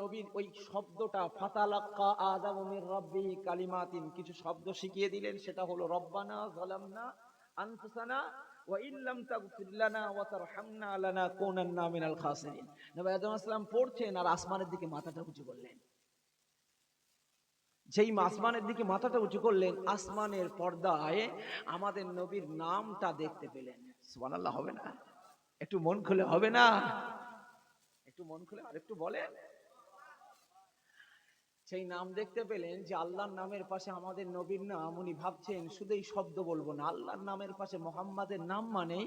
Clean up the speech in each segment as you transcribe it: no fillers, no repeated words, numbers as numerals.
নবীর ওই শব্দটা ফাতালাক্কা আদামু মির রাব্বিহি কালিমাতিন, কিছু শব্দ শিখিয়ে দিলেন, সেটা হলো রব্বানা যালামনা আনফুসানা ওয়া ইল্লাম তাগফির লানা ওয়া তারহামনা লানাকুনান্না মিনাল খাসিরিন। নবী আদম আলাইহিস সালাম পড়ছেন আর আসমানের দিকে মাথাটা উঁচু করলেন। যেই আসমানের দিকে মাথাটা উঁচু করলেন, আসমানের পর্দায় আমাদের নবীর নামটা দেখতে পেলেন। সুবহানাল্লাহ হবে না? একটু মন খুলে হবে না? একটু মন খুলে আর একটু বলেন। সেই নাম দেখতে পেলেন যে আল্লাহর নামের পাশে আমাদের নবীর নাম। উনি ভাবছেন শুধু এই শব্দ বলবো না, আল্লাহর নামের পাশে মোহাম্মদের নাম, মানে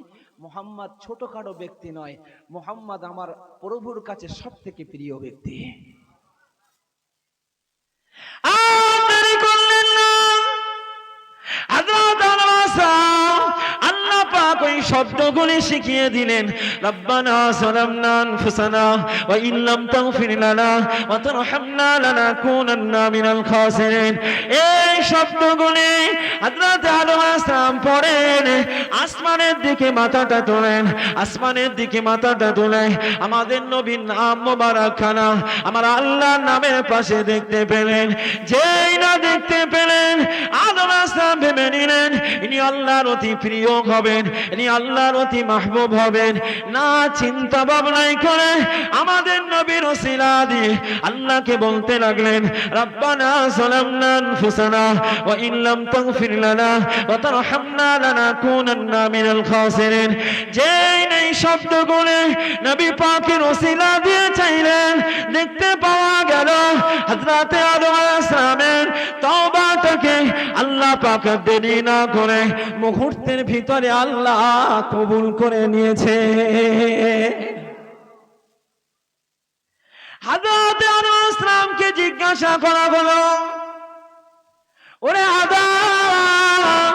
মোহাম্মদ ছোটখাটো ব্যক্তি নয়, মোহাম্মদ আমার প্রভুর কাছে সব থেকে প্রিয় ব্যক্তি। শব্দগুলি শিখিয়ে দিলেন, রব্বানা যালামনা আনফুসানা ওয়া ইল্লাম তাগফির লানা ওয়া তারহামনা লানাকুনান্না মিনাল খাসিরিন। এই শব্দগুলি হযরত আদম আলাইহিস সালাম পড়েন, আসমানের দিকে মাথাটা তোলেন, আসমানের দিকে মাথাটা তুলে আমাদের নবীর নাম মোবারকখানা আমার আল্লাহর নামের পাশে দেখতে পেলেন। যেই না দেখতে পেলেন, আদম আলাইহিস সালাম ভেবে নিলেন ইনি আল্লাহর অতি প্রিয় হবেন, ইনি আল্লাহর অতি মাহবুব হবেন। না চিন্তা ভাবনাই করে আমাদের নবীর ওসিলা দিয়ে আল্লাহকে বলতে লাগলেন, রব্বানা যালামনা আনফুসানা ওয়া ইল্লাম তাগফির লানা ওয়া তারহামনা লানাকুনান্না মিনাল খাসিরিন। যেই এই শব্দগুলো নবী পাকের ওসিলা দিয়ে চাইলেন, দেখতে পাওয়া গেল হযরত আদম আলাইহিস সালামের তওবাটাকে আল্লাহ পাক দেরি না করে মুহূর্তের ভিতরে আল্লাহ কবুল করে নিয়েছে। হযরত আদম আলাইহিস সালামকে জিজ্ঞাসা করা হলো, ওরে আদম,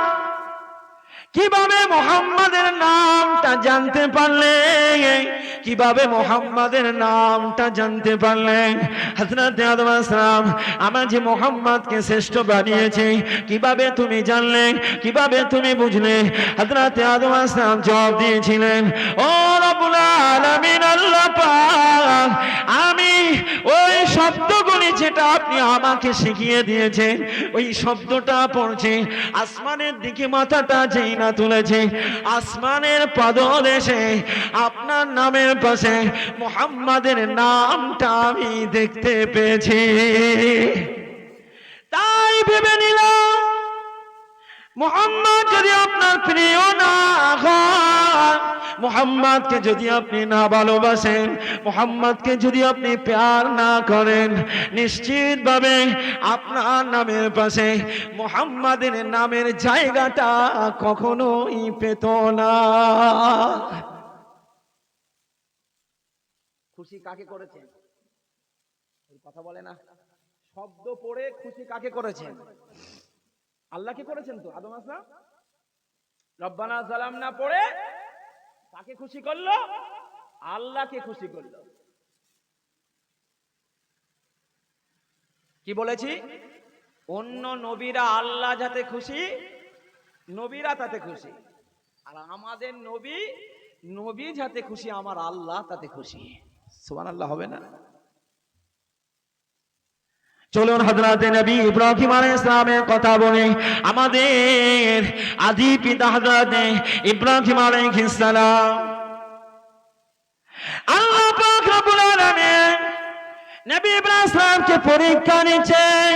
কিভাবে মুহাম্মাদের নামটা জানতে পারলেন? কিভাবে মুহাম্মাদের নামটা জানতে পারলেন? হযরত আদম আলাইহিস সালাম, আমরা যে মুহাম্মাদকে শ্রেষ্ঠ বানিয়েছি, কিভাবে তুমি জানলে, কিভাবে তুমি বুঝলে? হযরত আদম আলাইহিস সালাম জবাব দিয়েছিলেন, ও রব্বুল আলামিন, আল্লাহ পাক, আমি ওই শব্দগুলি যেটা আপনি আমাকে শিখিয়ে দিয়েছেন, ওই শব্দটা পড়ছি, আসমানের দিকে মাথাটা যেই না তুলেছি, আসমানের পাদদেশে আপনার নামের পাশে মুহাম্মাদের নামটা আমি দেখতে পেয়েছি। তাই ভেবে নিলাম, মুহাম্মদ যদি আপনার প্রিয় না হয়, মুহাম্মদকে যদি আপনি না ভালোবাসেন, মুহাম্মদকে যদি আপনি প্যার না করেন, নিশ্চিতভাবে আপনার নামের পাশে মুহাম্মাদের নামের জায়গাটা কখনোই পেত না। খুশি কাকে করেছেন? কথা বলে না, শব্দ পড়ে খুশি কাকে করেছেন? আল্লাহকে করেছেন তো। আদম আলাইহিস সালাম রব্বানা যালামনা পড়ে কাকে খুশি করলো? আল্লাহকে খুশি করলো। কি বলেছি? অন্য নবীরা আল্লাহ যাতে খুশি, নবীরা তাতে খুশি, আর আমাদের নবী, নবী যাতে খুশি, আমার আল্লাহ তাতে খুশি। সুবহানাল্লাহ হবে না? চলুন হযরত নবী ইব্রাহিম আলাইহিস সালামের কথা বলি। আমাদের আদি পিতা হযরত ইব্রাহিম আলাইহিস সালাম, আল্লাহ পাক রব্বুল আলামিন নবী ইব্রাহিম সালামকে পরীক্ষা নিচ্ছেন।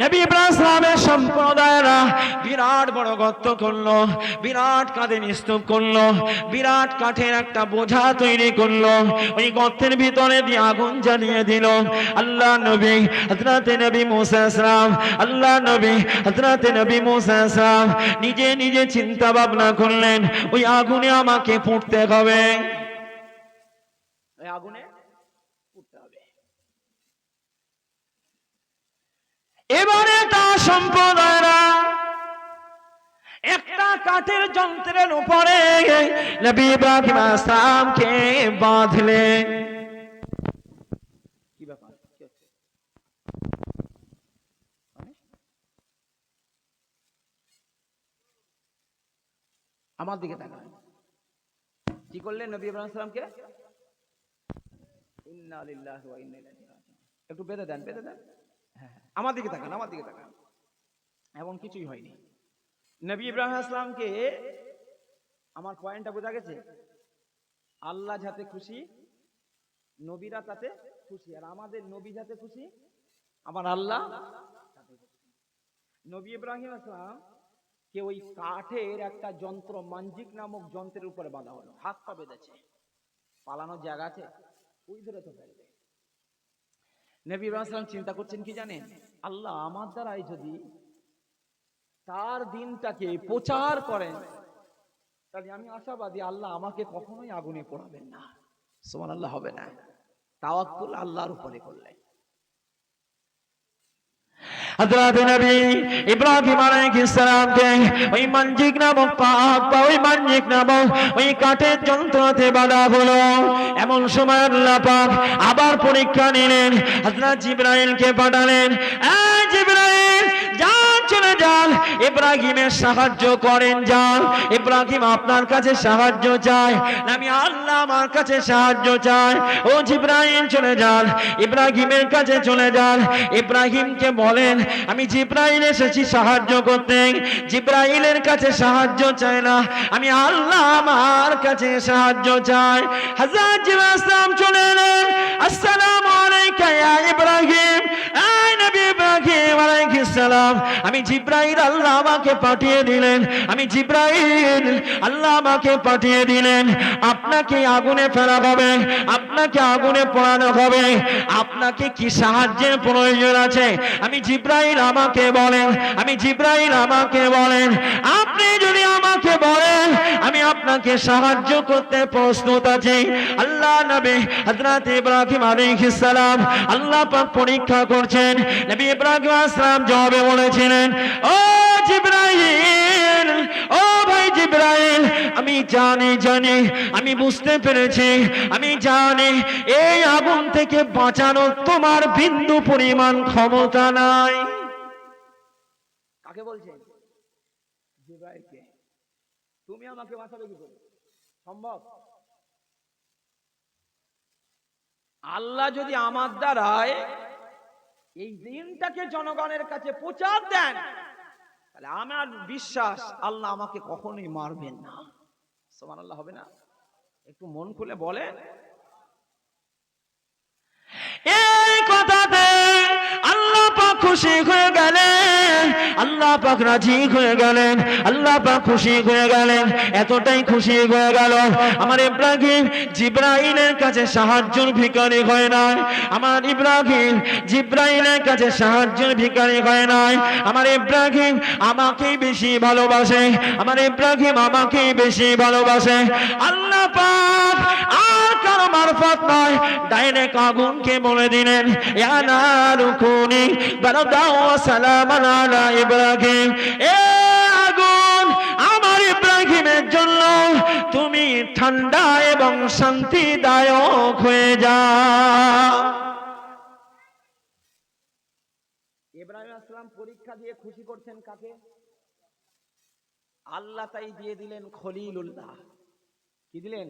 নবী ইব্রাহিম সালামের সম্প্রদায়েরা বিরাট বড় গর্ত করলো, বিরাট কাঠের স্তূপ করলো, বিরাট কাঠের একটা বোঝা তৈরি করলো, ওই গর্তের ভিতরে দিয়ে আগুন জ্বালিয়ে দিল। আল্লাহ নবী হযরত নবী মুসা আলাইহিস সালাম, আল্লাহ নবী হযরত নবী মুসা আলাইহিস সালাম নিজে নিজে চিন্তা ভাবনা করলেন, ওই আগুনে আমাকে পুড়তে হবে, ওই আগুনে পুড়তে হবে। এবারে তার সম্প্রদায়রা একটা কাঠের যন্ত্রের উপরে নবী ইব্রাহিম আলাইহিস সালামকে বাঁধলেন। কি ব্যাপার? আমার দিকে তাকান। কি করলেন নবী ইব্রাহিম আলাইহিস সালামকে? ইন্না লিল্লাহি ওয়া ইন্না ইলাইহি রাজিউন। একটু বেঁধে দেন, বেঁধে দেন। হ্যাঁ, আমার দিকে তাকান, আমার দিকে তাকান। এমন কিছুই হয়নি। নবী ইব্রাহিম আসলামকে, আমার পয়েন্টটা বোঝা গেছে? আল্লাহ যাতে খুশি, নবীরা তাতে খুশি, আর আমাদের নবী যাতে খুশি, আমার আল্লাহ তাতে খুশি। নবী ইব্রাহিম আসলাম কে ওই কাঠের একটা যন্ত্র, মানজিক নামক যন্ত্রের উপরে বাঁধা হলো, হাত পা বেঁধেছে, পালানোর জায়গা আছে, ওই ধরে তো ফেলবে। নবী ইব্রাহিম আসলাম চিন্তা করছেন কি জানেন? আল্লাহ আমার দ্বারাই যদি তার দিনটাকে প্রচার করেন, তাহলে আমি আশাবাদী আল্লাহ আমাকে কখনোই আগুনে পোড়াবেন না। সুবহানাল্লাহ হবে না? তাওয়াক্কুল আল্লাহর উপরে করলে। হযরত নবী ইব্রাহিম আলাইহিস সালামকে ওই মানজিক নামক ওই মানজিক নামক ওই কাঠের যন্ত্রতে বাঁধা হলো। এমন সময় আল্লাহ পাক আবার পরীক্ষা নিলেন, হযরত জিবরাইলকে পাঠালেন। এই জিবরাইল, যান, চলে যান, ইব্রাহিমের সাহায্য করেন, যান। ইব্রাহিম আপনার কাছে সাহায্য চায়, আমি আল্লাহ আমার কাছে সাহায্য চাই। ও জিবরাইল, চলে যান, ইব্রাহিমের কাছে চলে যান। ইব্রাহিমকে বলেন, আমি জিবরাইল এসেছি সাহায্য করতে, জিবরাইলের কাছে সাহায্য চাই না, আমি আল্লাহ আমার কাছে সাহায্য চাই। হযরত জিবরাইল আসসালাম চলে এলেন। আসসালামু আলাইকা ইয়া ইব্রাহিম। এই নবী ইব্রাহিম আলাইহিস সালাম, আমি জিবরাইল, আল্লাহ আমাকে পাঠিয়ে দিলেন, আমি জিবরাইল, আল্লাহ আমাকে পাঠিয়ে দিলেন। আপনাকে আগুনে ফেলা হবে, আপনাকে আগুনে পোড়ানো হবে, আপনাকে কি সাহায্যের প্রয়োজন আছে? আমি জিবরাইল, আমাকে বলেন, আমি জিবরাইল, আমাকে বলেন। আপনি যদি আমাকে বলেন, আমি আপনাকে সাহায্য করতে প্রস্তুত আছি। আল্লাহ নবী হযরত ইব্রাহিম আলাইহিস সালাম, আল্লাহ পাক পরীক্ষা করছেন। নবী ইব্রাহিম আসসালাম জবাবে বলেছিলেন, ও জিবরাইল, ও ভাই জিবরাইল, আমি জানি, আমি বুঝতে পেরেছি, আমি জানি এই আগুন থেকে বাঁচানোর তোমার বিন্দু পরিমাণ ক্ষমতা নাই। কাকে বলছেন? জিবরাইলকে। তুমি আমাকে বাঁচাবে কি করে? সম্ভব? আল্লাহ যদি আমার দ্বারায় এই দিনটাকে জনগণের কাছে প্রচার দেন, তাহলে আমার বিশ্বাস আল্লাহ আমাকে কখনোই মারবেন না। সুবহানাল্লাহ হবে না? একটু মন খুলে বলেন। এই কথাতে আল্লাহ পাক খুশি হয়ে গেলেন, আল্লাহ পাক রাজি হয়ে গেলেন, আল্লাহ পাক খুশি হয়ে গেলেন। এতটাই খুশি হয়ে গেল, আমার ইব্রাহিম জিবরাইলের কাছে সাহায্যের ভিখারি হয় না, আমার ইব্রাহিম জিবরাইলের কাছে সাহায্যের ভিখারি হয় না। আমার ইব্রাহিম আমাকেই বেশি ভালোবাসে, আমার ইব্রাহিম আমাকেই বেশি ভালোবাসে। আল্লাহ পাক আর কারো মারফত নয়, ডাইরেক্ট আগুনকে বলে দিলেন, ইয়া নারু কুনি বারদাও ওয়া সালামান আলা ইব্রাহিম। এ আগুন, আমার ইব্রাহিমের জন্য তুমি ঠান্ডা এবং শান্তিদায়ক হয়ে যাও। ইব্রাহিম আসলাম পরীক্ষা দিয়ে খুশি করছেন কাকে? আল্লাহ তাই দিয়ে দিলেন খলিলুল্লাহ। কি দিলেন?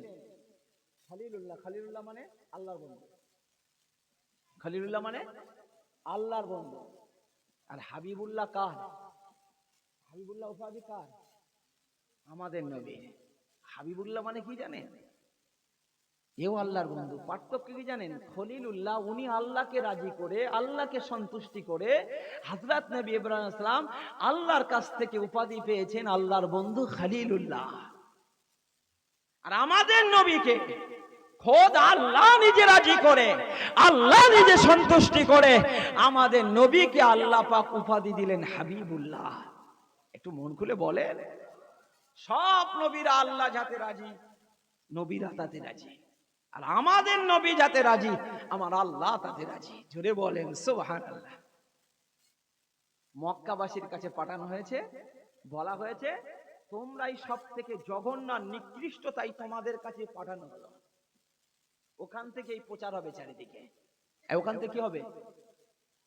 খলিলুল্লাহ। খলিলুল্লাহ মানে আল্লাহর বন্ধু। খলিলুল্লাহ মানে আল্লাহর বন্ধু। আর হাবিবুল্লাহ কার? হাবিবুল্লাহ উপাধি কার? আমাদের নবী। হাবিবুল্লাহ মানে কি জানেন? এও আল্লাহর বন্ধু। পার্থক্য কি জানেন? খলিলুল্লাহ উনি আল্লাহকে রাজি করে, আল্লাহকে সন্তুষ্টি করে, হযরত নবী ইব্রাহিম আসলাম আল্লাহর কাছ থেকে উপাধি পেয়েছেন আল্লাহর বন্ধু খলিলুল্লাহ। আর আমাদের নবীকে খোদ আল্লাহ নিজে রাজি করে, আল্লাহ নিজে সন্তুষ্টি করে আমাদের নবীকে আল্লাহ পাক উপাধি দিলেন হাবিবুল্লাহ। একটু মন খুলে বলেন। সব নবীরা আল্লাহ যাতে রাজি, নবীরা তাতে রাজি, আর আমাদের নবী যাতে রাজি, আমার আল্লাহ তাতে রাজি। জোরে বলেন সুবহানাল্লাহ। মক্কাবাসীর কাছে পাঠানো হয়েছে, বলা হয়েছে তোমরাই সব থেকে জঘন্য নিকৃষ্ট, তাই তোমাদের কাছে পাঠানো হলো। ওখান থেকে এই প্রচার হবে চারিদিকে। ওখান থেকে কি হবে?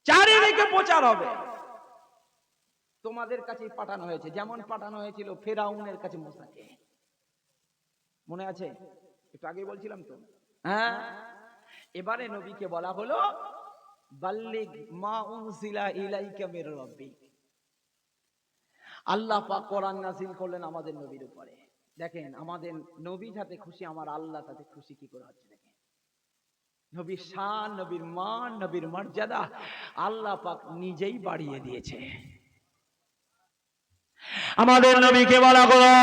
চারিদিকে প্রচার হবে। তোমাদের কাছে পাঠানো হয়েছে, যেমন পাঠানো হয়েছিল ফেরাউনের কাছে মুসাকে। মনে আছে? একটু আগে বলছিলাম তো। হ্যাঁ, এবারে নবীকে বলা হলো বাল্লিগ মা উনজিলা ইলাইকা মির রাব্বিক। আল্লাহ পাক কোরআন নাযিল করলেন আমাদের নবীর উপরে। দেখেন আমাদের নবী যাতে খুশি, আমার আল্লাহ তাতে খুশি কি করে হচ্ছে দেখেন। নবীর শান, নবীর মান, নবীর মর্যাদা আল্লাহ পাক নিজেই বাড়িয়ে দিয়েছে। আমাদের নবীকে বলা হলো,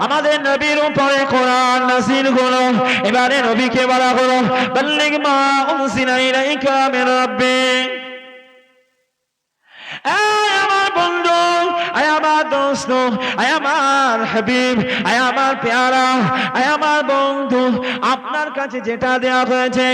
আমাদের নবীর উপরে কোরআন নাযিল হলো, এবারে নবীকে বলা হলো বাল্লিগ মা উনজিলা ইলাইকা মির রাব্বিক। এই আমার বন্ধু, এই আমার দোস্ত, এই আমার হাবিব, এই আমার পেয়ারা, এই আমার বন্ধু, আপনার কাছে যেটা দেওয়া হয়েছে,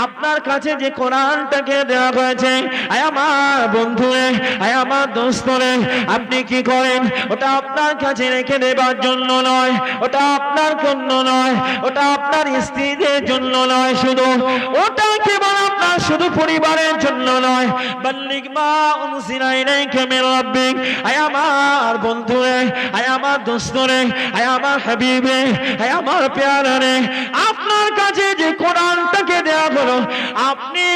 আপনার কাছে যে কোরআনটাকে দেওয়া হয়েছে, এই আমার বন্ধু রে, এই আমার দোস্ত রে, আপনি কি করেন? ওটা আপনার কাছে রেখে দেবার জন্য নয়, ওটা আপনার জন্য নয়, ওটা আপনার স্ত্রীদের জন্য নয়, শুধু ওটা কেবল আপনার শুধু পরিবারের জন্য নয়। বাল্লিগ মা উনজিলা ইলাইকা মির রাব্বিক। আয় আমার বন্ধু রে, আয় আমার দোস্ত রে, আয় আমার হাবিব রে, আয় আমার পেয়ারা রে, আপনার কাছে যে কোরআনটাকে দেওয়া হলো, আপনি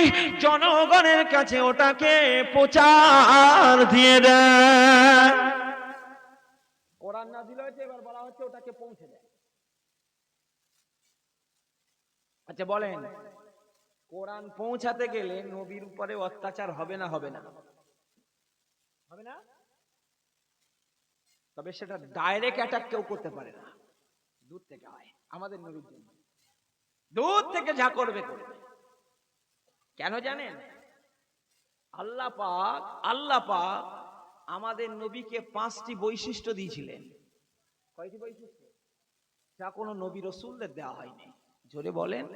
জনগণের কাছে ওটাকে প্রচার দিয়ে দেন। কোরআন নাযিল হয়েছে, এবার বলা হচ্ছে ওটাকে পৌঁছে দেয়। আচ্ছা বলেন, কোরআন পৌঁছাতে গেলে নবীর উপরে অত্যাচার হবে না হবে না? হবে না? তবে সেটা ডাইরেক্ট অ্যাটাক কেউ করতে পারে না, দূর থেকে হয়। আমাদের নবীর জন্য দূর থেকে যা করবে করবে। কেন জানেন? আল্লাহ পাক আমাদের নবীকে 5টি বৈশিষ্ট্য দিয়েছিলেন। কয়টি বৈশিষ্ট্য? যা কোনো নবী রাসূলদের দেওয়া হয়নি। জোরে বলেন।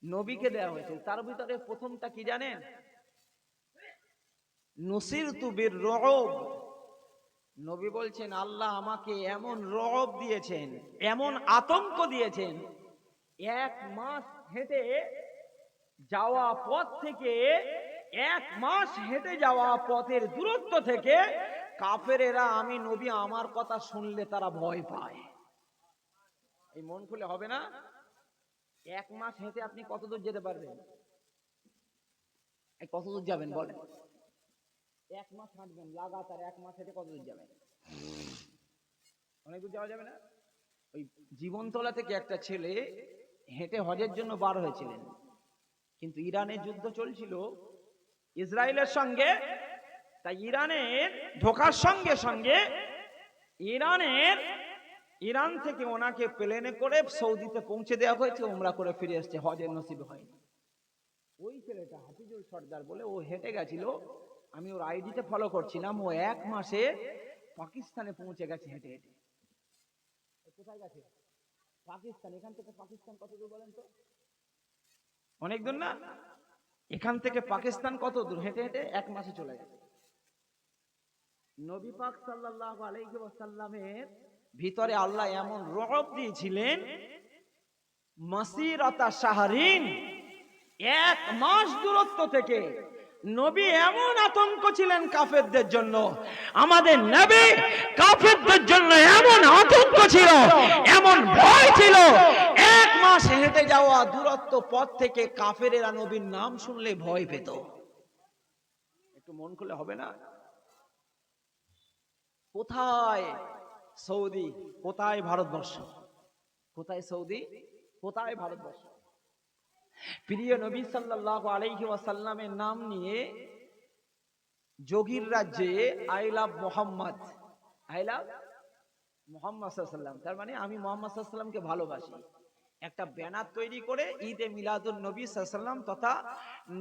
নবীকে দেওয়া হয়েছে। তার ভিতরে প্রথমটা কি জানেন? নুসিরতু বির রুব। নবী বলছেন আল্লাহ আমাকে এমন রব দিয়েছেন, এমন আতঙ্ক দিয়েছেন, 1 মাস হেঁটে যাওয়া পথ থেকে, 1 মাস হেঁটে যাওয়া পথের দূরত্ব থেকে কাফেরেরা আমি নবী আমার কথা শুনলে তারা ভয় পায়। এই মন খুলে হবে না? 1 মাস হেঁটে আপনি কত দূর যেতে পারবেন? কত দূর যাবেন বলেন? 1 মাস হাঁটবেন লাগাতার, 1 মাস হেঁটে কত দূর যাবেন? অনেক দূর যাওয়া যাবে না? ওই জীবনতলা থেকে একটা ছেলে হেঁটে হজের জন্য বার হয়েছিলেন, কিন্তু ইরানের যুদ্ধ চলছিল ইসরায়েলের সঙ্গে, তাই ইরানের ঢোকার সঙ্গে সঙ্গে ইরান থেকে ওনাকে প্লেনে করে সৌদিতে পৌঁছে দেওয়া হয়েছে, উমরা করে ফিরে এসছে, হজের নসিব হয়নি। ওই ছেলেটা হাফিজুল সর্দার বলে, ও হেঁটে গেছিল, আমি ওর আইডিতে ফলো করছিলাম, ও 1 মাসে পাকিস্তানে পৌঁছে গেছে হেঁটে হেঁটে। কোথায় গেছে? পাকিস্তান। এখান থেকে পাকিস্তান কত দূর বলেন তো? অনেক দূর না? এখান থেকে পাকিস্তান কত দূর? হেঁটে হেঁটে 1 মাসে চলে গেছে। নবী পাক সাল্লাল্লাহু আলাইহি ওয়াসাল্লামের ভিতরে আল্লাহ এমন রব দিয়েছিলেন, মাসিরাতা শাহরিন, 1 মাস দূরত্ব থেকে নবী এমন আতঙ্ক ছিলেন কাফেরদের জন্য। আমাদের নবী কাফেরদের জন্য এমন আতঙ্ক ছিল, এমন ভয় ছিল, 1 মাস হেঁটে যাওয়া দূরত্ব পথ থেকে কাফেরেরা নবীর নাম শুনলে ভয় পেত। একটু মন খুলে হবে না? কোথায় সৌদি, কোথায় ভারতবর্ষ? কোথায় সৌদি, কোথায় ভারতবর্ষ? প্রিয় নবী সাল্লাল্লাহু আলাইহি ওয়াসাল্লামের নাম নিয়ে যোগীর রাজ্যে I love Mohammad, I love Mohammad সাল্লাল্লাহু আলাইহি ওয়াসাল্লাম, তার মানে আমি মোহাম্মদ সাল্লাল্লাহু আলাইহি ওয়াসাল্লামকে ভালোবাসি, একটা ব্যানার তৈরি করে ঈদে মিলাদুন নবী সাল্লাল্লাহু আলাইহি ওয়াসাল্লাম তথা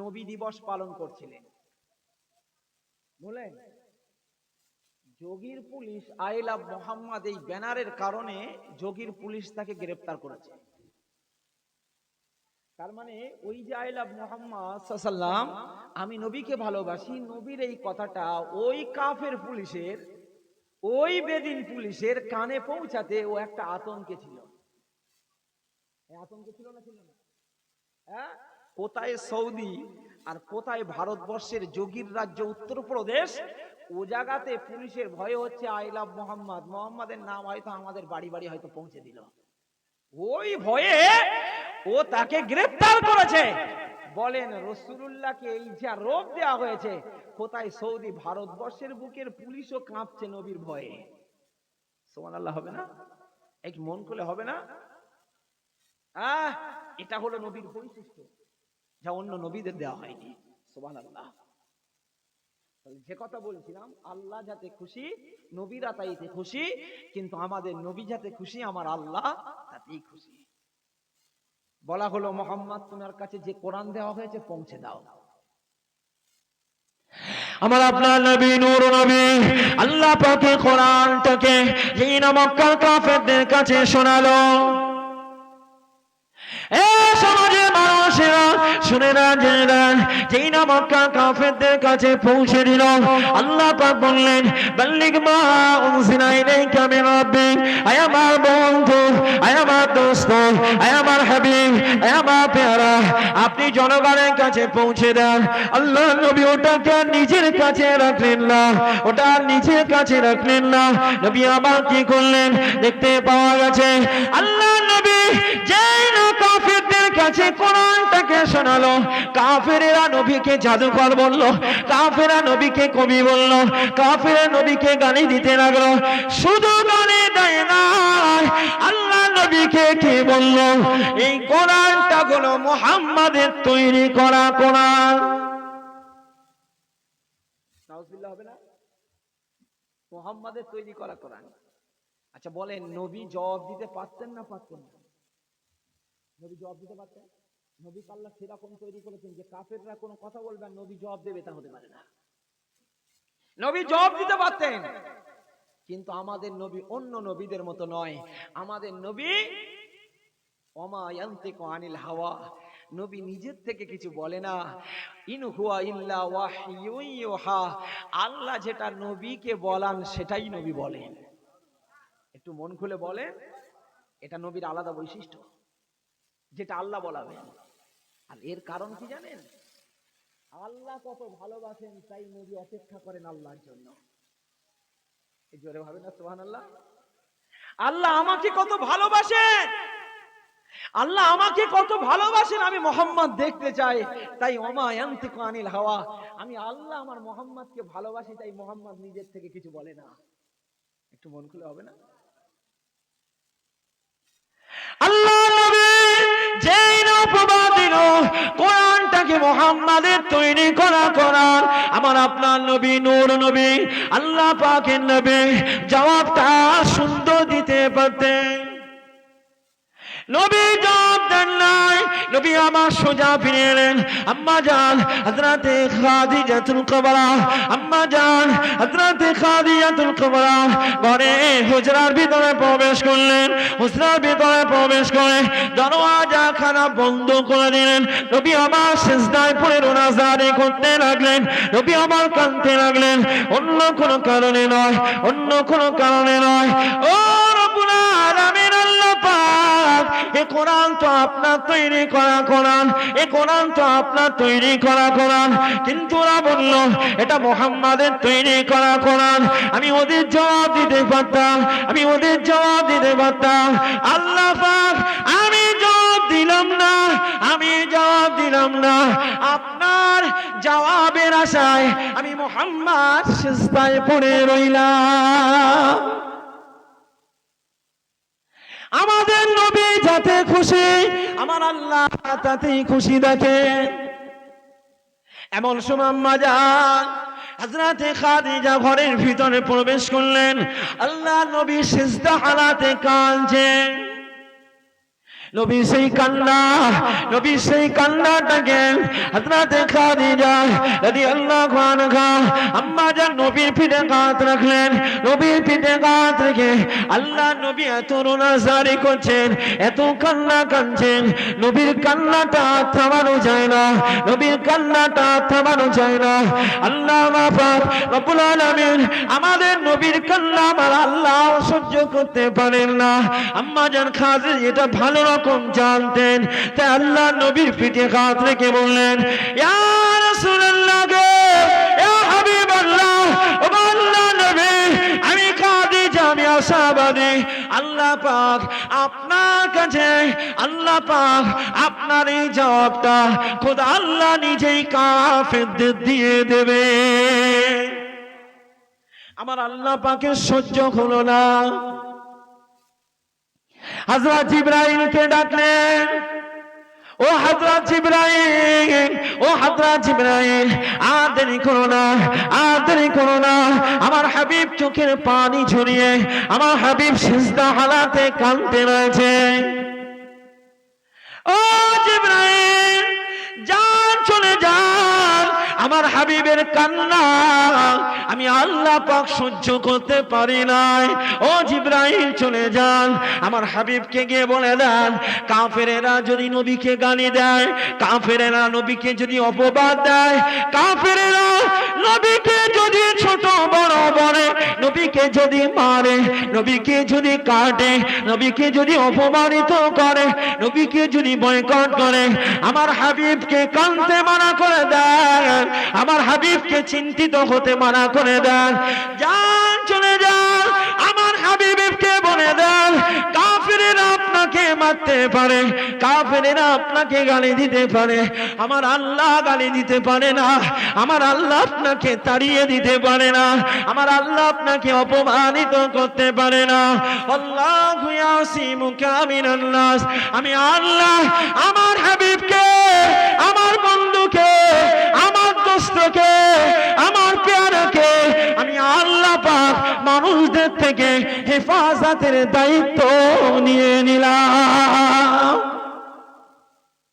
নবী দিবস পালন করছিলেন। বলেন, যোগীর পুলিশ আই লাভ মোহাম্মদ এই ব্যানারের কারণে যোগীর পুলিশ তাকে গ্রেফতার করেছে। তার মানে ওই যে আই লাভ মোহাম্মদ সাল্লাল্লাহু আলাইহি ওয়াসাল্লাম, আমি নবীকে ভালোবাসি, নবীর এই কথাটা ওই কাফের পুলিশের, ওই বেদিন পুলিশের কানে পৌঁছাতে ও একটা আতঙ্কে ছিল। আতঙ্কে ছিল না? ছিল না? হ্যাঁ, কোথায় সৌদি আর কোথায় ভারতবর্ষের যোগীর রাজ্য উত্তরপ্রদেশ, ও জায়গাতে পুলিশের ভয় হচ্ছে আই লাভ মোহাম্মদ, মোহাম্মদের নাম হয়তো আমাদের বাড়ি বাড়ি হয়তো পৌঁছে দিল, ওই ভয়ে ও তাকে গ্রেফতার করেছে। বলেন রাসূলুল্লাহকে এই যা রোগ দেওয়া হয়েছে, কোথায় সৌদি ভারতবর্ষের বুকের পুলিশও কাঁপছে নবীর ভয়ে। সুবহানাল্লাহ হবে না? একটু মন খুলে হবে না? এটা হলো নবীর বৈশিষ্ট্য, যা অন্য নবীদের দেওয়া হয়নি। সুবহানাল্লাহ। যে কথা বলছিলাম, আল্লাহ যাতে খুশি, নবীরা তাইতে খুশি, কিন্তু আমাদের নবী যাতে খুশি, আমার আল্লাহ তাতেই খুশি। বলা হলো, মুহাম্মদ তোমার কাছে যে কোরআন দেওয়া হয়েছে পৌঁছে দাও। আমার আপনার নবী নূর নবী আল্লাহ পাকের কোরআনটাকে যেই না মক্কার কাফেরদের কাছে শোনালো, এ সমাজের মানুষেরা শুনে না জেনে নেন, যেই না মক্কা কাফেরদের কাছে পৌঁছে দিল, আল্লাহ পাক বললেন, বাল্লিগ মা উনজিলা ইলাইকা মির রাব্বিক। আয় আমার বন্ধু, আয় আমার দোস্ত, আয় আমার হাবিব, আয় আমার পেয়ারা, আপনি জনগণের কাছে পৌঁছে দেন। আল্লাহ নবী ওটাকে নিজের কাছে রাখলেন না, ওটা নিজের কাছে রাখলেন না। নবী আবার কি করলেন? দেখতে পাওয়া গেছে আল্লাহ নবী যেই না কাফেরদের কাছে কোরআনটাকে শোনালো, কাফেরেরা নবীকে জাদুকর বলল, কাফেরা নবীকে কবি বলল, কাফেরা নবীকে গালি দিতে লাগলো। শুধু গালি দেয় না, আল্লাহ নবীকে কি বলল? এই কোরআনটা হলো মুহাম্মাদের তৈরি করা কোরআন। নাউজুবিল্লাহ হবে না? মুহাম্মাদের তৈরি করা কোরআন। আচ্ছা বলেন, নবী জবাব দিতে পারতেন না পারতেন না? নবী জবাব দিতে পারতেন? নবী আল্লাহ সেরকম তৈরি করেছেন যে কাফেররা কোনো কথা বলবে আর নবী জবাব দেবে, তা হতে পারে না। নবী জবাব দিতে পারতেন, কিন্তু আমাদের নবী অন্য নবীদের মতো নয়। আমাদের নবী ওমা ইয়ান্তিকু আনিল হাওয়া, নবী নিজের থেকে কিছু বলে না। ইন হুয়া ইল্লা ওয়াহয়ুন ইউহা, আল্লাহ যেটা নবীকে বলান সেটাই নবী বলেন। একটু মন খুলে বলেন, এটা নবীর আলাদা বৈশিষ্ট্য, যেটা আল্লাহ বলাবেন। আর এর কারণ কি জানেন? আল্লাহ কত ভালোবাসেন, তাই নবী অপেক্ষা করেন আল্লাহর জন্য। এই জোরে ভাবেন না সুবহানাল্লাহ। আল্লাহ আমাকে কত ভালোবাসেন, আল্লাহ আমাকে কত ভালোবাসেন, আমি মুহাম্মদ দেখতে চাই, তাই ওমা ইয়ান্তিকু আনিল হাওয়া, আমি আল্লাহ আমার মুহাম্মদকে ভালোবাসি, তাই মুহাম্মদ নিজের থেকে কিছু বলে না। একটু মন খুলে হবে না? আল্লাহ নবী যেই না উপবাদ দিল, কোরআনটাকে মুহাম্মাদের তৈরি করা কোরআন, আমার আপনার নবী নূর নবী আল্লাহ পাকের নবী জবাবটা সুন্দর দিতে পারতেন। নবী জবাব দেন নাই, নবী আমার সোজা ফিরে এলেন। আম্মা জান হযরতে খাদিজাতুল কুবরা, আম্মা জান হযরতে খাদিজাতুল কুবরা ঘরে হুজরার ভিতরে প্রবেশ করলেন। হুজরার ভিতরে প্রবেশ করে দরওয়াজা খানা বন্ধ করে দিলেন। নবী আমার সিজদায় পড়ে রোনাজারি করতে লাগলেন, নবী আমার কাঁদতে লাগলেন। অন্য কোনো কারণে নয়, অন্য কোনো কারণে নয়। ও রব্বুল আলামিন, আল্লাহ পাক, এ কোরআন তো আপনার তৈরি করা কোরআন, এ কোরআন তো আপনার তৈরি করা কোরআন, কিন্তু ওরা বলল এটা মুহাম্মাদের তৈরি করা কোরআন। আমি ওদের জবাব দিতে পারতাম, আমি ওদের জবাব দিতে পারতাম। আল্লাহ পাক, আমি জবাব দিলাম না, আমি জবাব দিলাম না। আপনার জবাবের আশায় আমি মুহাম্মদ সিজদায় পড়ে রইলাম। আমাদের নবী যাতে খুশি, আমার আল্লাহ তাতেই খুশি দেখেন। এমন সময় আম্মা জান হযরতে খাদিজা ঘরের ভিতরে প্রবেশ করলেন। আল্লাহ নবী সিজদা হালাতে কাঁদছেন। নবী সেই কান্না, নবী সেই কান্নাটাকে হযরতে খাদিজা রাদিয়াল্লাহু আনহা আম্মা জান নবীর পিঠে হাত রাখলেন। নবীর পিঠে হাত রেখে আল্লাহ নবী এত রোনাজারি করছেন, এত কান্না কাঁদছেন, নবীর কান্নাটা থামানো যায় না, নবীর কান্নাটা থামানো যায় না। আল্লাহ পাক রব্বুল আলামিন আমাদের নবীর কান্না আমার আল্লাহ সহ্য করতে পারেন না। আম্মা জান খাদিজা এটা ভালো রকম জানতেন, তাই আল্লাহ নবীর পিঠে হাত রেখে বললেন, ইয়া রাসূলুল্লাহ গো, ইয়া হাবিবাল্লাহ, ও আল্লাহ নবী, আমি খাদিজা, আমি আশাবাদী। আল্লাহ পাক আপনার কাছে বলেছে আল্লাহ পাক আপনার এই জবাবটা খোদা আল্লাহ নিজেই কাফেরদের দিয়ে দেবে। আমার আল্লাহ পাকের সহ্য হলো না, হযরত জিবরাইলকে ডাকলেন, ও হযরত জিবরাইল, ও হযরত জিবরাইল, আর দেরি করো না, আর দেরি করো না। আমার হাবিব চোখের পানি ঝরিয়ে, আমার হাবিব সিজদা হালাতে কাঁদতে রয়েছে। ও জিবরাইল, যান, চলে যান, আমার হাবিবের কান্না আমি আল্লাহ পাক সহ্য করতে পারি নাই। ও জিবরাইল চলে যান, আমার হাবিবকে গিয়ে বলে দেন, কাফেরেরা যদি নবীকে গালি দেয়, কাফেরেরা নবীকে যদি অপবাদ দেয়, কাফেরেরা নবীকে যদি ছোট বড় বলে, নবীকে যদি মারে, নবীকে যদি কাটে, নবীকে যদি অপমানিত করে, নবীকে যদি বয়কট করে, আমার হাবিবকে কাঁদতে মানা করে দেন, আমার হাবিবকে চিন্তিত হতে মানা করে দেন। যান, চলে যান, আমার হাবিবকে বলে দেন, কাফেরেরা আপনাকে মারতে পারে, কাফেরেরা আপনাকে গালি দিতে পারে, আমার আল্লাহ গালি দিতে পারে না, আমার আল্লাহ আপনাকে তাড়িয়ে দিতে পারে না, আমার আল্লাহ আপনাকে অপমানিত করতে পারে না। আল্লাহু ইয়াসিমুকা মিনান নাস, আমি আল্লাহ আমার হাবিবকে, আমার বন্ধুকে, আমার দোস্তকে, আমার পেয়ারাকে আমি আল্লাহ পাক মানুষদের থেকে হেফাজতের দায়িত্ব নিয়ে নিলাম।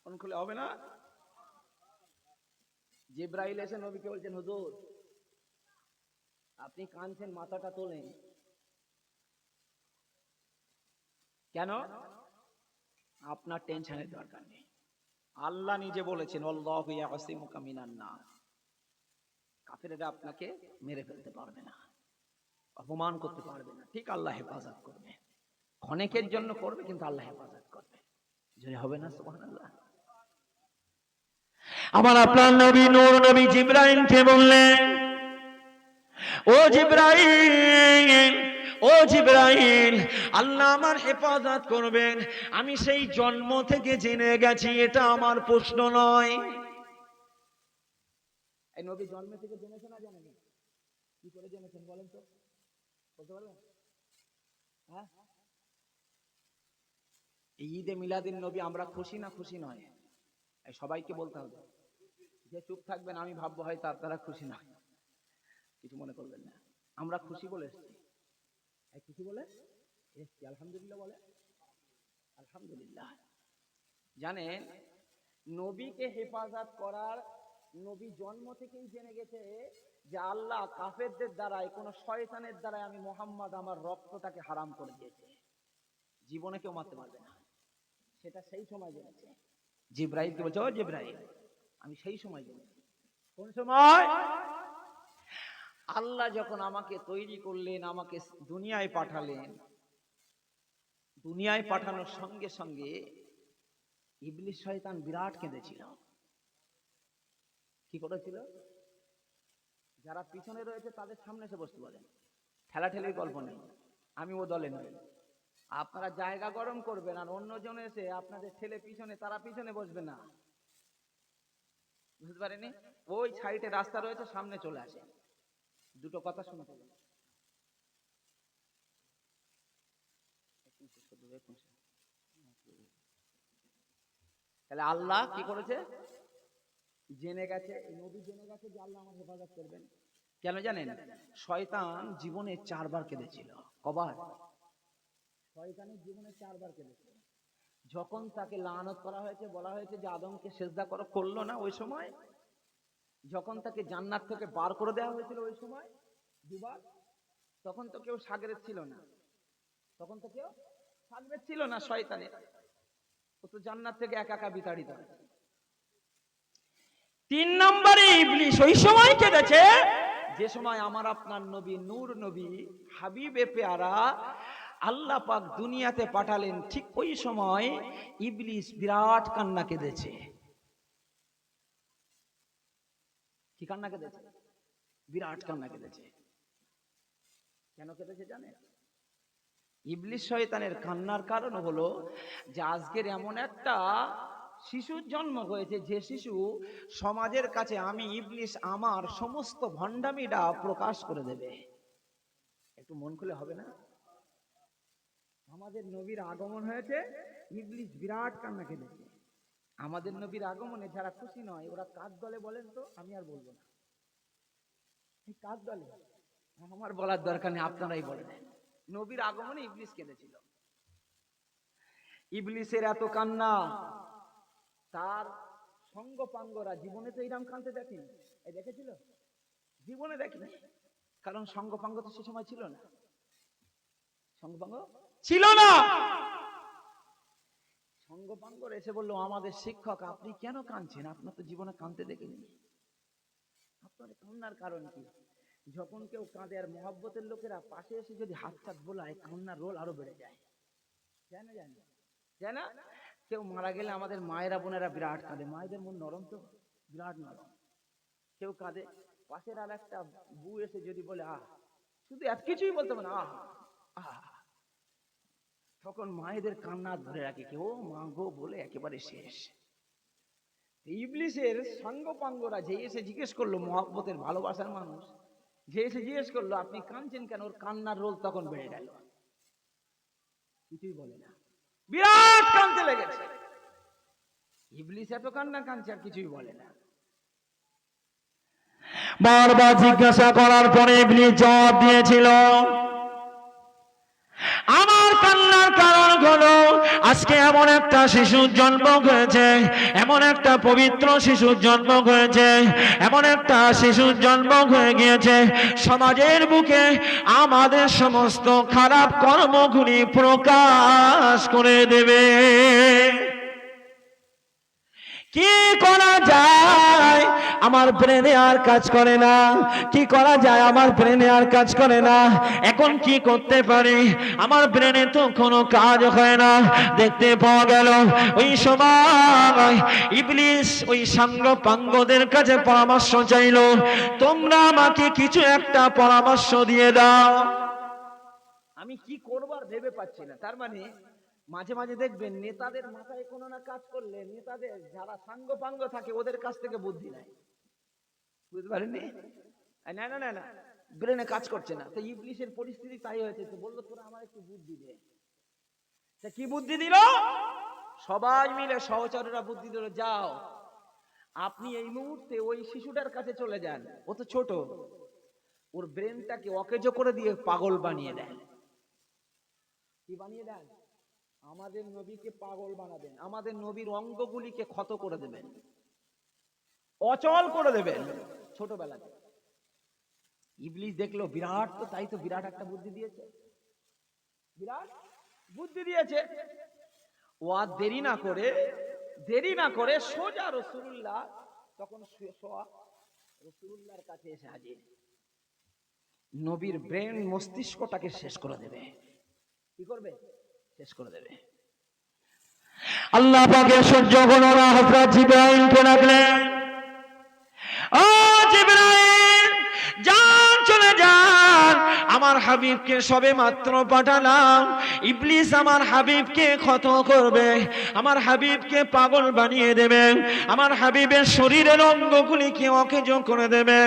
কোন খুলে হবে না? জিবরাইল এসে নবীকে বলছেন, হুজুর আপনি কাঁদছেন, মাথাটা তোলেন কেন? আপনার টেনশনের দরকার নেই, আল্লাহ নিজে বলেছেন আল্লাহু ইয়াসিমুকা মিনান নাস, কাফেররা আপনাকে মেরে ফেলতে পারবে না, অপমান করতে পারবে না, ঠিক আল্লাহ হেফাজত করবে, ক্ষণিকের জন্য করবে কিন্তু আল্লাহ হেফাজত করবে। যদি হবে না সুবহানাল্লাহ। আমার আপনার নবী নূর নবী জিবরাইলকে বললেন, ও জিবরাইল, ও জিবরাইল, আল্লাহ আমার হেফাজত করবেন, আমি সেই জন্ম থেকে জেনে গেছি, এটা আমার প্রশ্ন নয়। এই নবী জন্ম থেকে জেনেছেন না জানেন? কি করে জেনেছেন বলেন তো, বলতে পারবেন? হ্যাঁ, ঈদে মিলাদিন নবী আমরা খুশি না খুশি নয়? সবাইকে বলতে হবে, যে চুপ থাকবেন আমি ভাববো হয় তার দ্বারা খুশি না, কিছু মনে করবেন না, আমরা খুশি বলে এসছি, খুশি বলে এসছি, আলহামদুলিল্লাহ বলে আলহামদুলিল্লাহ। জানেন নবীকে হেফাজত করার, নবী জন্ম থেকেই জেনে গেছে যে আল্লাহ কাফেরদের দ্বারাই, কোন শয়তানের দ্বারাই আমি মুহাম্মদ আমার রক্তটাকে হারাম করে দিয়েছে, জীবনে কেউ মারতে পারবে না, সেটা সেই সময় জেনেছে। জিবরাইলকে বলছে, ও জিবরাইল আমি সেই সময় জেনেছি। কোন সময়? আল্লাহ যখন আমাকে তৈরি করলেন, আমাকে দুনিয়ায় পাঠালেন, দুনিয়ায় পাঠানোর সঙ্গে সঙ্গে ইবলিস শয়তান বিরাট কেঁদেছিল। কি করেছিল? যারা পিছনে রয়েছে তাদের সামনে এসে বসতে বলেন, ঠেলাঠেলির গল্প নেই, আমি ও দলে নই, আপনারা জায়গা গরম করবেন আর অন্যজন এসে আপনাদের ঠেলে পিছনে, তারা পিছনে বসবে না, বুঝতে পারেনি? ওই সাইডে রাস্তা রয়েছে, সামনে চলে আসে, দুটো কথা শুনতে হবে। তাহলে আল্লাহ কি করেছে? জেনে গেছে, নবী জেনে গেছে যে আল্লাহ আমার হেফাজত করবেন। কেন জানেন? শয়তান জীবনে 4 বার কেঁদেছিল। কবার? শয়তানের জীবনে 4 বার কেঁদেছিল। যখন তাকে লানত করা হয়েছে, বলা হয়েছে যে আদমকে সিজদা করো, করলো না ওই সময়। যখন তাকে জান্নাত থেকে বার করে দেওয়া হয়েছিল ওই সময় 2 বার। তখন তো কেউ সাগরের ছিল না, তখন তো কেউ সাগরের ছিল না, শয়তানের, ও তো জান্নাত থেকে একা একা বিতাড়িত হয়েছে। 3 নম্বরে ইবলিস ওই সময় কেঁদেছে যে সময় আমার আপনার নবী নূর নবী হাবিবে পেয়ারা আল্লাহ পাক দুনিয়াতে পাঠালেন, ঠিক ওই সময় ইবলিস বিরাট কান্না কেঁদেছে। কি কান্না কেঁদেছে? বিরাট কান্না কেঁদেছে। কেন কেঁদেছে জানেন? ইবলিস শয়তানের কান্নার কারণ হলো যে আজকের এমন একটা শিশুর জন্ম হয়েছে যে শিশু সমাজের কাছে আমি ইবলিস আমার সমস্ত ভণ্ডামিটা প্রকাশ করে দেবে। একটু মন খুলে হবে না? আমাদের নবীর আগমন হয়েছে, ইবলিস বিরাট কান্না কেঁদেছে। আমাদের নবীর আগমনে যারা খুশি নয় ওরা কার দলে বলেন তো? আমি আর বলবো না। কার দলে? আমার বলার দরকার নেই, আপনারাই বলেন। নবীর আগমনে ইবলিস কেঁদেছিল। ইবলিসের এত কান্না, তার সঙ্গপাঙ্গরা জীবনে তো এইরকম কাঁদতে দেখেনি। এই দেখেছিল? জীবনে দেখেনি। কারণ সঙ্গপাঙ্গ তো সে সময় ছিল না, সঙ্গপাঙ্গ ছিল না। সঙ্গপাঙ্গর এসে বললো, আমাদের শিক্ষক আপনি কেন কাঁদছেন? আপনার তো জীবনে কাঁদতে দেখেনি। আপনার কান্নার কারণ কি? যখন কেউ কাঁদে আর মহব্বতের লোকেরা পাশে এসে যদি হাত চাত বোলায়, কান্নার রোল আরো বেড়ে যায়। জানে জানে জানা? কেউ মারা গেলে আমাদের মায়েরা বোনেরা বিরাট কাঁদে। মায়েদের মন নরম তো, বিরাট নরম। কেউ কাঁদে, পাশের আর একটা বউ এসে যদি বলে আহ, শুধু এত কিছুই বলতে পারে আহ আহ, তখন মায়েদের কান্না ধরে রাখে কেউ মা গো বলে একেবারে শেষ। ইবলিসের সঙ্গপাঙ্গরা যে এসে জিজ্ঞেস করলো, মহব্বতের ভালোবাসার মানুষ যে এসে জিজ্ঞেস করলো আপনি কাঁদছেন কেন, ওর কান্নার রোল তখন বেড়ে গেল। কিছুই বলে না, বিরাট কাঁদতে লেগেছে। ইবলিস এত কান্না কাঁদছে আর কিছুই বলে না। বারবার জিজ্ঞাসা করার পরে ইবলিস জবাব দিয়েছিল, আমার কান্নার কারণ হলো আজকে এমন একটা শিশুর জন্ম হয়েছে, এমন একটা পবিত্র শিশুর জন্ম হয়েছে, এমন একটা শিশুর জন্ম হয়ে গিয়েছে সমাজের বুকে আমাদের সমস্ত খারাপ কর্মগুলি প্রকাশ করে দেবে। কি করা যায়? আমার ব্রেনে আর কাজ করে না। কি করা যায়? আমার ব্রেনে আর কাজ করে না। এখন কি করতে পারি? আমার ব্রেনে তো কোনো কাজ হয় না। দেখতে পাওয়া গেল ওই সময় ইবলিস ওই সাঙ্গপাঙ্গদের কাছে পরামর্শ চাইলো, তোমরা আমাকে কিছু একটা পরামর্শ দিয়ে দাও। আমি কি করবার ভেবে পাচ্ছি না। তার মানে মাঝে মাঝে দেখবেন নেতাদের মাথায় কোনো না কাজ করলে নেতাদের যারা সাঙ্গপাঙ্গ থাকে ওদের কাছ থেকে বুদ্ধি নেয়। বুঝতে পারেননি? না না না না, ব্রেনে কাজ করছে না। তো ইবলিসের পরিস্থিতি তাই হয়েছে। তো বললো তোরা আমার একটু বুদ্ধি দে। তা কি বুদ্ধি দিল? সবাই মিলে সহচরেরা বুদ্ধি দিল, যাও আপনি এই মুহূর্তে ওই শিশুটার কাছে চলে যান, ও তো ছোট, ওর ব্রেনটাকে অকেজো করে দিয়ে পাগল বানিয়ে দেন। কি বানিয়ে দেন? আমাদের নবীকে পাগল বানাবেন, আমাদের নবীর অঙ্গগুলিকে ক্ষত করে দেবেন, অচল করে দেবেন ছোটবেলাতে। ইবলিস দেখলো বিরাট, তো তাই তো বিরাট একটা বুদ্ধি দিয়েছে, বিরাট বুদ্ধি দিয়েছে। ও আর দেরি না করে সোজা রাসূলুল্লাহ, তখন রাসূলুল্লাহর কাছে এসে হাজির। নবীর ব্রেন মস্তিষ্কটাকে শেষ করে দেবে। কি করবে? শেষ করে দেবে। আল্লাহ পাকের সহ্য হলো না, হযরত জিবরাইলকে ডাকলেন, ও জিবরাইল যান, চলে যান, আমার হাবিবকে সবে মাত্র পাঠালাম, ইবলিস আমার হাবিবকে ক্ষত করবে, আমার হাবিবকে পাগল বানিয়ে দেবে, আমার হাবিবের শরীরের অঙ্গগুলিকে অকেজো করে দেবে,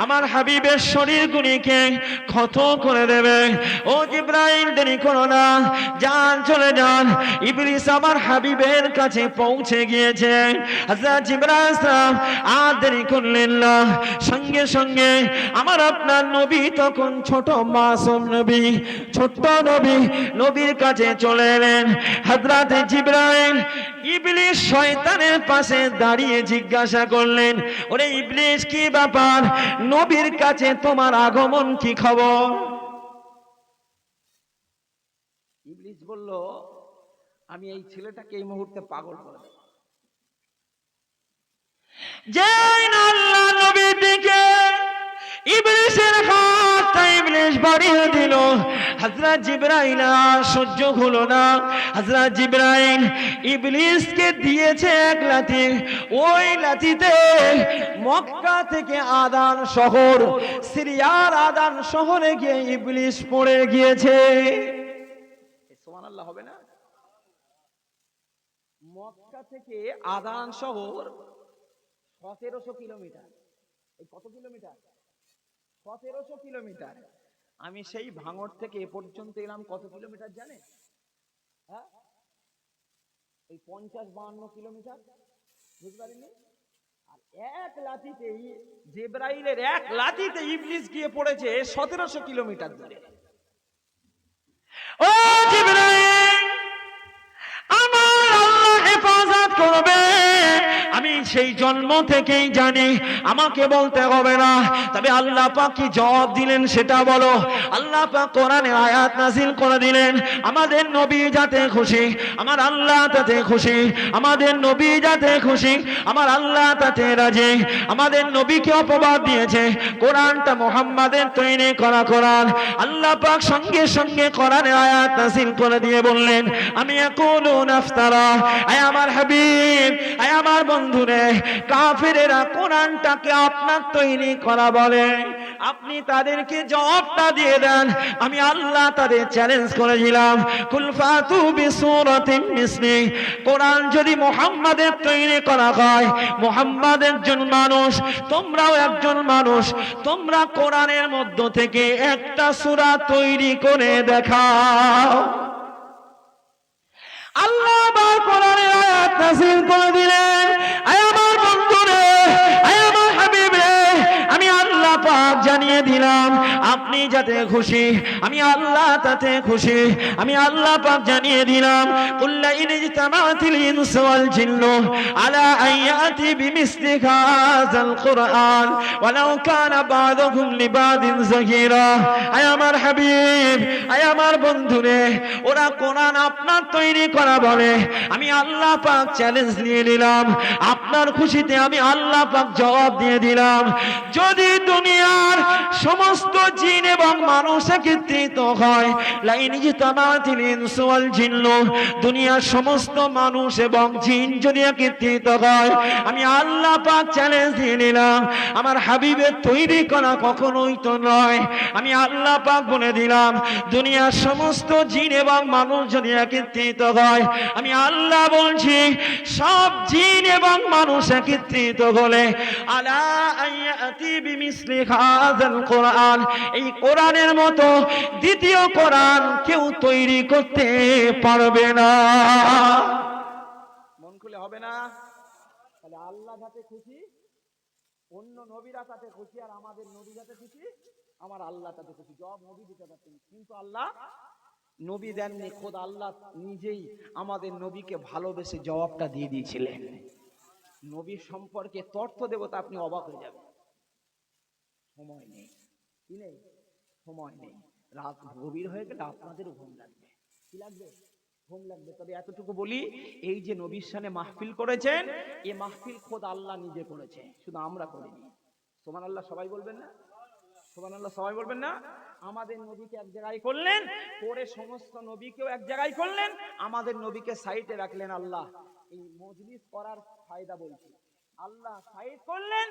আমার হাবিবের শরীরগুলিকে ক্ষত করে দেবে। ও জিবরাইল দেরি করো না, যান, চলে যান। ইবলিস আমার হাবিবের কাছে পৌঁছে গিয়েছে। হযরত জিবরাইল আর দেরি করলেন না, সঙ্গে সঙ্গে আমার আপনার নবী তখন ছোট মাসুম নবী, ছোট্ট নবী, নবীর কাছে চলে এলেন। হযরত জিবরাইল ইবলিস শয়তানের পাশে দাঁড়িয়ে জিজ্ঞাসা করলেন, ওরে ইবলিস কি ব্যাপার? নবীর কাছে তোমার আগমন, কি খবর? ইবলিস বলল, আমি এই ছেলেটাকে এই মুহূর্তে পাগল করে দেব। যেই না আল্লাহ নবীর দিকে ইবলিসের হাতটা ইবলিস বাড়িয়ে দিল, হযরত জিবরাইল আর সহ্য হলো না। হযরত জিবরাইল ইবলিসকে দিয়েছে এক লাথি, ওই লাথিতে মক্কা থেকে আদান শহর, সিরিয়ার আদান শহরে গিয়ে ইবলিস পড়ে গিয়েছে। সুবহানাল্লাহ হবে না? মক্কা থেকে আদান শহর 1700 কিলোমিটার। এই কত কিলোমিটার? 1700 কিলোমিটার। আমি সেই ভাঙড় থেকে এ পর্যন্ত এলাম কত কিলোমিটার জানেন? হ্যাঁ, এই 50-52 কিলোমিটার। বুঝতে পারেননি? আর এক লাথিতেই জিবরাইলের এক লাথিতে ইবলিস গিয়ে পড়েছে 1700 কিলোমিটার দূরে। ও জিবরাইল, আমার আল্লাহ হেফাজত করবে। আমি সেই জন্ম থেকেই জানি, আমাকে বলতে হবে না। তবে আল্লাহ পাক কি জবাব দিলেন সেটা বলো। আল্লাহ পাক কোরআনে আয়াত নাযিল করে দিলেন, আমাদের নবী যাতে খুশি, আমার আল্লাহ তাতে খুশি। আমাদের নবী যাতে খুশি, আমার আল্লাহ তাতে রাজি। আমাদের নবীকে অপবাদ দিয়েছে, কোরআনটা মুহাম্মাদের তৈরি করা কোরআন। আল্লাহ পাক সঙ্গে সঙ্গে কোরআনে আয়াত নাযিল করে দিয়ে বললেন, আমি ইয়াকুলুন আফতারা। আয় আমার হাবিব, আয় আমার বন্ধুরে, কাফেরেরা কোরআনটাকে আপনার তৈরি করা বলে, আপনি তাদেরকে জবাবটা দিয়ে দেন। আমি আল্লাহ তাদের চ্যালেঞ্জ করেছিলাম, কুল ফাতু বিসূরাতিন মিসলি। কোরআন যদি মুহাম্মাদের তৈরি করা হয়, মুহাম্মাদ একজন মানুষ, তোমরাও একজন মানুষ, তোমরা কোরআনের মধ্য থেকে একটা সূরা তৈরি করে দেখাও। আল্লাহ আবার কোরআনের আয়াত নাযিল করে দিলেন, আয় আমার বন্ধুরে, আয় আমার হাবিবে, আমি আল্লাহ পাক জানিয়ে দিলাম, আপনি যাতে খুশি, আমি আল্লাহ তাতে খুশি। আমি আল্লাহ পাক জানিয়ে দিলাম, কুল্লা ইন ইজতামাআতিল ইনসু ওয়াল জিন্নু আলা আন ইয়াতি বিমিসলি হাযাল কুরআন ওয়ালাউ কানা বা'দুহুম লিবাদিন যাহিরা। আয় আমার হাবিব, আয় আমার বন্ধুরে, ওরা কোরআন আপনার তৈরি করা বলে, আমি আল্লাহ পাক চ্যালেঞ্জ নিয়ে নিলাম, আপনার খুশিতে আমি আল্লাহ পাক জবাব দিয়ে দিলাম, যদি দুনিয়ার সমস্ত জিন এবং মানুষ একত্রিত হয়, লাইন ইজতামাআতিল ইনসু ওয়াল জিন্নু, দুনিয়ার সমস্ত মানুষ এবং জিন যদি একত্রিত হয়, আমি আল্লাহ পাক চ্যালেঞ্জ দিয়ে নিলাম, আমার হাবিবের তৈরি করা কখনোই তো নয়। আমি আল্লাহ পাক বলে দিলাম, দুনিয়ার সমস্ত জিন এবং মানুষ যদি একত্রিত হয়, আমি আল্লাহ বলছি, সব জিন এবং মানুষ একত্রিত হলে আলা আয়াতি বিমিসলি হাযাল কুরআন, এই কোরআনের মতো দ্বিতীয় কোরআন কেউ তৈরি করতে পারবে না। মন খুলে হবে না? তাহলে আল্লাহ যাতে খুশি, অন্য নবীরা তাতে খুশি, আর আমাদের নবী যাতে খুশি, আমার আল্লাহ তাতে খুশি। জবাব নবী দিতে পারতেন, কিন্তু আল্লাহ নবী দেননি। খোদ আল্লাহ নিজেই আমাদের নবীকে ভালোবেসে জবাবটা দিয়ে দিয়েছিলেন। নবী সম্পর্কে তথ্য দেব তা আপনি অবাক হয়ে যাবেন। সময় নেই, কি নেই? সময় নেই। রাত গভীর হয়ে গেলে আপনাদেরও ঘুম লাগবে। কি লাগবে? ঘুম লাগবে। তবে এতটুকু বলি, এই যে নবীর শানে মাহফিল করেছেন, এই মাহফিল খোদ আল্লাহ নিজে করেছে, শুধু আমরা করিনি। সুবহানাল্লাহ সবাই বলবেন না? সুবহানাল্লাহ সবাই বলবেন না? আমাদের নবীকে এক জায়গায় করলেন, করে সমস্ত নবীকেও এক জায়গায় করলেন, আমাদের নবীকে সাইডে রাখলেন। আল্লাহ এই মজলিস করার ফায়দা বলছি, আল্লাহ সাইড করলেন,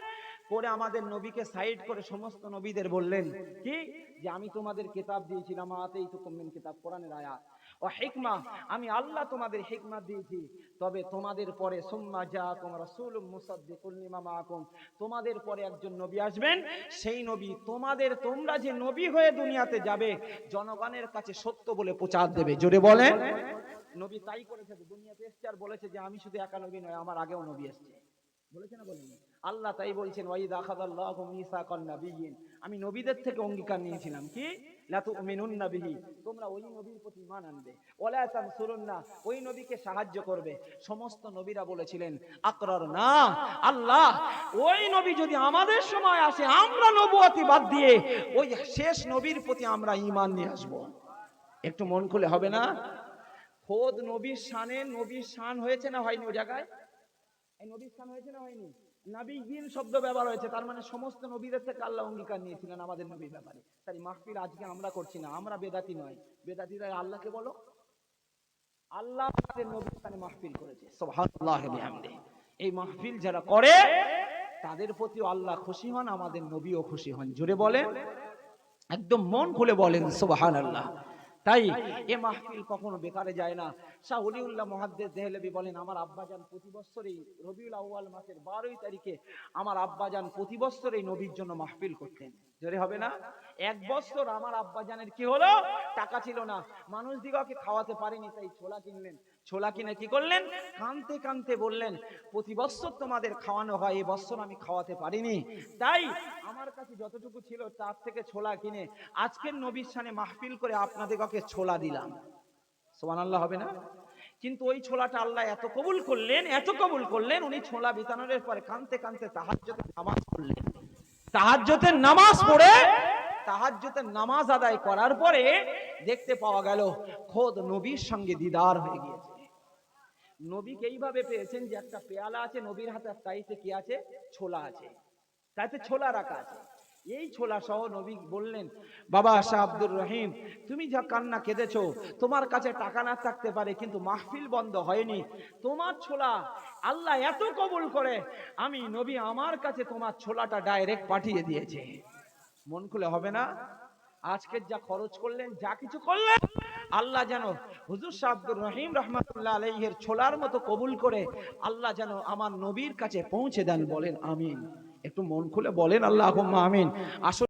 করে আমাদের নবীকে সাইড করে সমস্ত নবীদের বললেন কি, যে আমি তোমাদের কিতাব দিয়েছিলাম, আতাইতুকুম মিন কিতাব, কোরআনের আয়াত, ও হিকমা, আমি আল্লাহ তোমাদের হিকমত দিয়েছি। তবে তোমাদের পরে সুম্মা জাআকুম রাসূলুম মুসাদ্দিকুল লিমা মাআকুম, তোমাদের পরে একজন নবী আসবেন, সেই নবী তোমাদের, তোমরা যে নবী হয়ে দুনিয়াতে যাবে, জনগণের কাছে সত্য বলে প্রচার দেবে। জোরে বলেন। নবী তাই করেছে, দুনিয়াতে এসেছে আর বলেছে যে আমি শুধু একা নবী নয়, আমার আগেও নবী এসেছে। বলেছে না বলেনি? আল্লাহ তাই বলছেন, ওয়াইদা আখাযাল্লাহু মিসাকান নাবিয়্যিন, আমি নবীদের থেকে অঙ্গীকার নিয়েছিলাম কি, লা তুমিনুন্না বিহি, তোমরা ওই নবীর প্রতি ঈমান আনবে, ওয়ালা তানসুরুন্না, ওই নবীকে সাহায্য করবে। সমস্ত নবীরা বলেছিলেন আকরারনা, আল্লাহ ওই নবী যদি আমাদের সময় আসে, আমরা নবুয়তি বাদ দিয়ে ওই শেষ নবীর প্রতি আমরা ঈমান নিয়ে আসব। একটু মন খুলে হবে না? খোদ নবীর শানে, নবীর শান হয়েছে না হয়নি? ওই জায়গায় এই নবীর শান হয়েছে না হয়নি? নবীগিন শব্দ ব্যবহার হয়েছে, তার মানে সমস্ত নবীদের থেকে আল্লাহ অঙ্গীকার নিয়েছিলেন আমাদের নবীর ব্যাপারে। তাই মাহফিল আজকে আমরা করছি না, আমরা বেদাতি নয়, বেদাতিরা আল্লাহকে বলো, আল্লাহ আমাদের নবীর শানে মাহফিল করেছে। সুবহানাল্লাহি ওয়া বিহামদিহি। এই মাহফিল যারা করে তাদের প্রতিও আল্লাহ খুশি হন, আমাদের নবীও খুশি হন। জোরে বলেন, একদম মন খুলে বলেন সুবহানাল্লাহ। তাই এ মাহফিল কখনো বেকারে যায় না। শাহ ওলিউল্লাহ মুহাদ্দিস দেহলভী বলেন, আমার আব্বাজান প্রতি বছর এই রবিউল আউয়াল মাসের 12 তারিখে আমার আব্বাজান প্রতি বছর এই নবীর জন্য মাহফিল করতেন। জোরে হবে না? এক বছর আমার আব্বাজানের কি হলো, টাকা ছিল না, মানুষ দিগকে খাওয়াতে পারেনি, তাই ছোলা কিনলেন। ছোলা কিনে কি করলেন, কানতে কানতে বললেন, প্রতি বছর তোমাদের খাওয়ানো হয়, এই বছর আমি খাওয়াতে পারিনি, তাই আমার কাছে যতটুকু ছিল তার থেকে ছোলা কিনে আজকের নবীর শানে মাহফিল করে আপনাদেরকে ছোলা দিলাম। সুবহানাল্লাহ হবে না? কিন্তু ওই ছোলাটা আল্লাহ এত কবুল করলেন, এত কবুল করলেন, উনি ছোলা বিতানোর পরে কানতে কানতে তাহাজ্জুদের নামাজ পড়লেন। তাহাজ্জুদের নামাজ পড়ে, তাহাজ্জুদের নামাজ আদায় করার পরে দেখতে পাওয়া গেল খোদ নবীর সঙ্গে দিদার হয়ে গিয়েছে। নবীকে এইভাবে পেয়েছেন যে একটা পেয়ালা আছে নবীর হাতে, তাইতে কি আছে, ছোলা আছে, তাইতে ছোলা রাখা আছে। এই ছোলা সহ নবী বললেন, বাবা শাহ আব্দুর রহিম, তুমি যা কান্না কেঁদেছো, তোমার কাছে টাকা না থাকতে পারে, কিন্তু মাহফিল বন্ধ হয়নি, তোমার ছোলা আল্লাহ এত কবুল করে, আমি নবী আমার কাছে তোমার ছোলাটা ডাইরেক্ট পাঠিয়ে দিয়েছে। মন খুলে হবে না? আজকের যা খরচ করলেন, যা কিছু করলেন, আল্লাহ যেন হুজুর শাহ আব্দুর রহিম রহমাতুল্লাহ আলাইহির ছোলার মতো কবুল করে আল্লাহ যেন আমার নবীর কাছে পৌঁছে দেন। বলেন আমিন। একটু মন খুলে বলেন আল্লাহুম্মা আমিন। আসলে